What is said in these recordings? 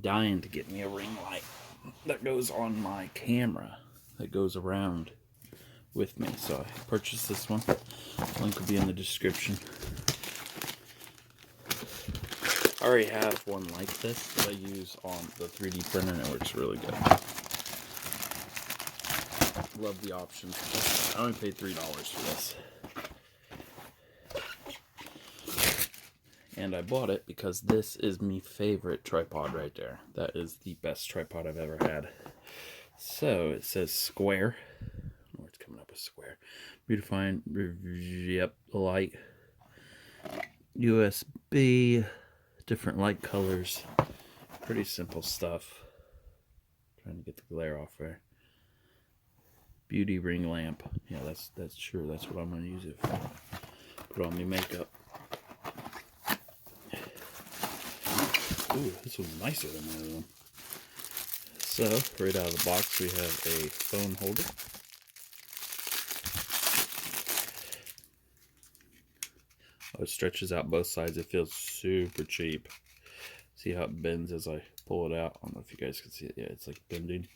dying to get me a ring light that goes on my camera, that goes around with me. So I purchased this one. Link will be in the description. I already have one like this that I use on the 3D printer, and it works really good. Love the options. I only paid $3 for this. And I bought it because this is my favorite tripod right there. That is the best tripod I've ever had. So it says square. Oh, it's coming up with square. Beautifying, yep, light. USB, different light colors. Pretty simple stuff. Trying to get the glare off there. Beauty ring lamp. Yeah, that's sure. That's what I'm gonna use it for. Put on my makeup. Ooh, this one's nicer than the other one. So, right out of the box, we have a phone holder. Oh, it stretches out both sides. It feels super cheap. See how it bends as I pull it out? I don't know if you guys can see it. Yeah, it's like bending.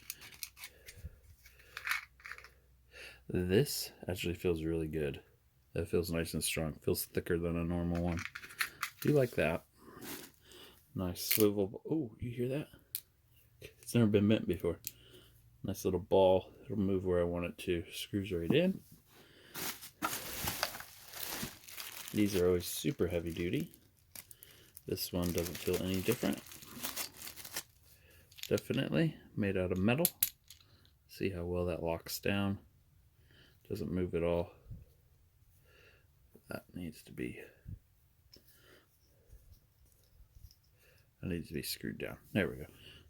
This actually feels really good. That feels nice and strong. Feels thicker than a normal one. Do you like that? Nice swivel. Oh, you hear that? It's never been bent before. Nice little ball. It'll move where I want it to. Screws right in. These are always super heavy duty. This one doesn't feel any different. Definitely made out of metal. See how well that locks down. Doesn't move at all. That needs to be screwed down. There we go.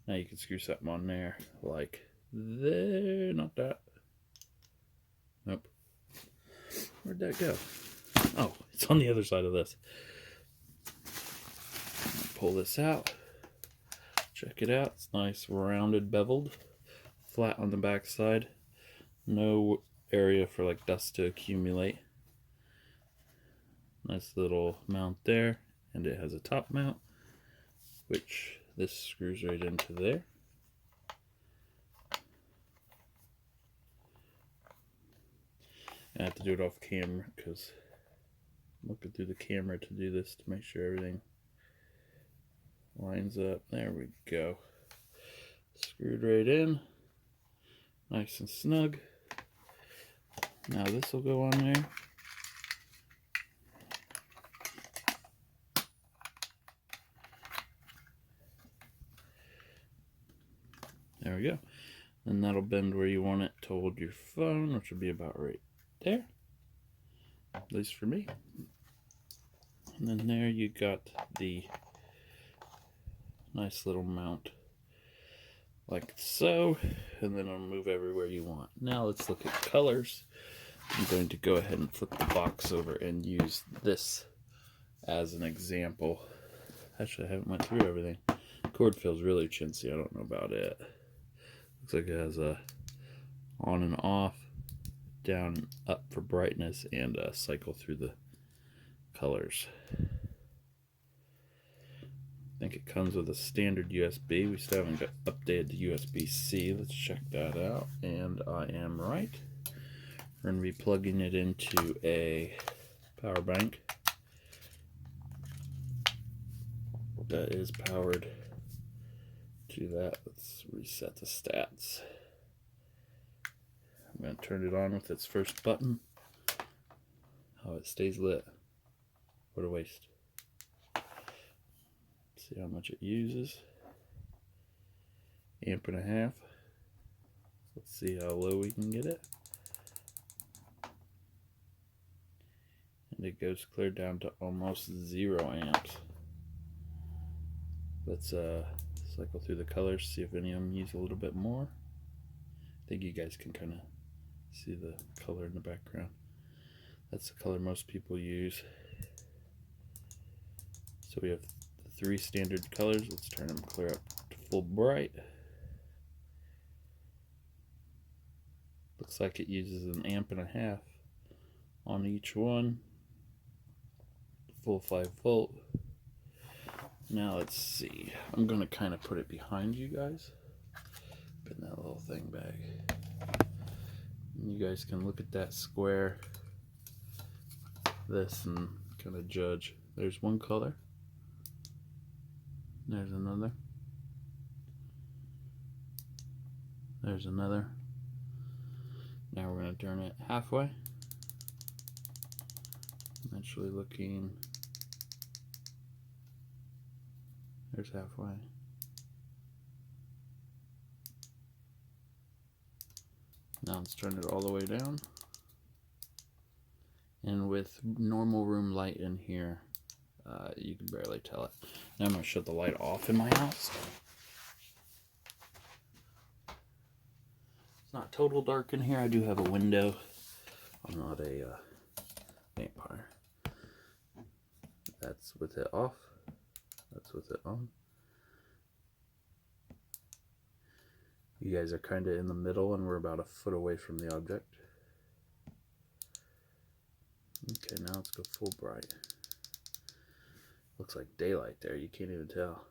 Now you can screw something on there like there. Not that. Nope. Where'd that go? Oh, it's on the other side of this. Pull this out. Check it out. It's nice, rounded, beveled, flat on the back side. No area for like dust to accumulate. Nice little mount there, and it has a top mount, which this screws right into there. I have to do it off camera because I'm looking through the camera to do this to make sure everything lines up. There we go. Screwed right in. Nice and snug. Now this will go on there. There we go. And that'll bend where you want it to hold your phone, which will be about right there. At least for me. And then there you got the nice little mount like so, and then it'll move everywhere you want. Now let's look at colors. I'm going to go ahead and flip the box over and use this as an example. Actually, I haven't went through everything. Cord feels really chintzy. I don't know about it. Looks like it has a on and off, down and up for brightness, and a cycle through the colors. I think it comes with a standard USB. We still haven't got updated to USB-C. Let's check that out. And I am right. We're going to be plugging it into a power bank that is powered to that. Let's reset the stats. I'm going to turn it on with its first button. Oh, it stays lit. What a waste. See how much it uses. 1.5 amps. Let's see how low we can get it. And it goes clear down to almost 0 amps. Let's cycle through the colors, see if any of them use a little bit more. I think you guys can kind of see the color in the background. That's the color most people use. So we have the 3 standard colors. Let's turn them clear up to full bright. Looks like it uses 1.5 amps on each one. Full 5 volt. Now let's see. I'm gonna kind of put it behind you guys. Put that little thing back. And you guys can look at that square, this, and kind of judge. There's one color. There's another. There's another. Now we're going to turn it halfway. I'm actually looking. There's halfway. Now let's turn it all the way down. And with normal room light in here, you can barely tell it. Now I'm going to shut the light off in my house. It's not total dark in here. I do have a window. I'm not a vampire. That's with it off. That's with it on. You guys are kind of in the middle and we're about a foot away from the object. Okay, now let's go full bright. Looks like daylight there, you can't even tell.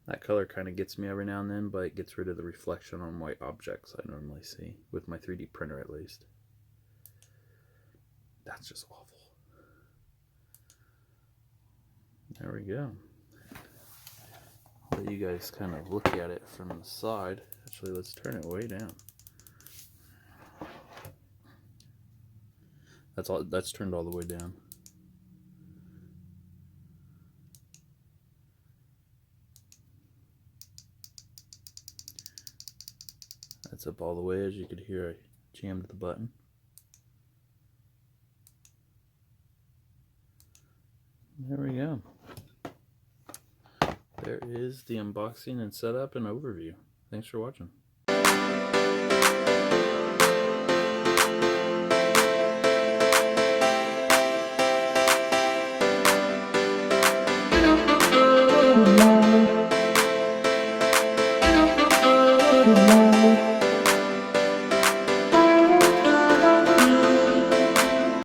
That color kind of gets me every now and then, but it gets rid of the reflection on white objects I normally see, with my 3D printer at least. That's just awful. There we go. Let you guys kind of look at it from the side. Actually, let's turn it way down. That's turned all the way down. That's up all the way. As you could hear, I jammed the button. There we go. There is the unboxing and setup and overview. Thanks for watching.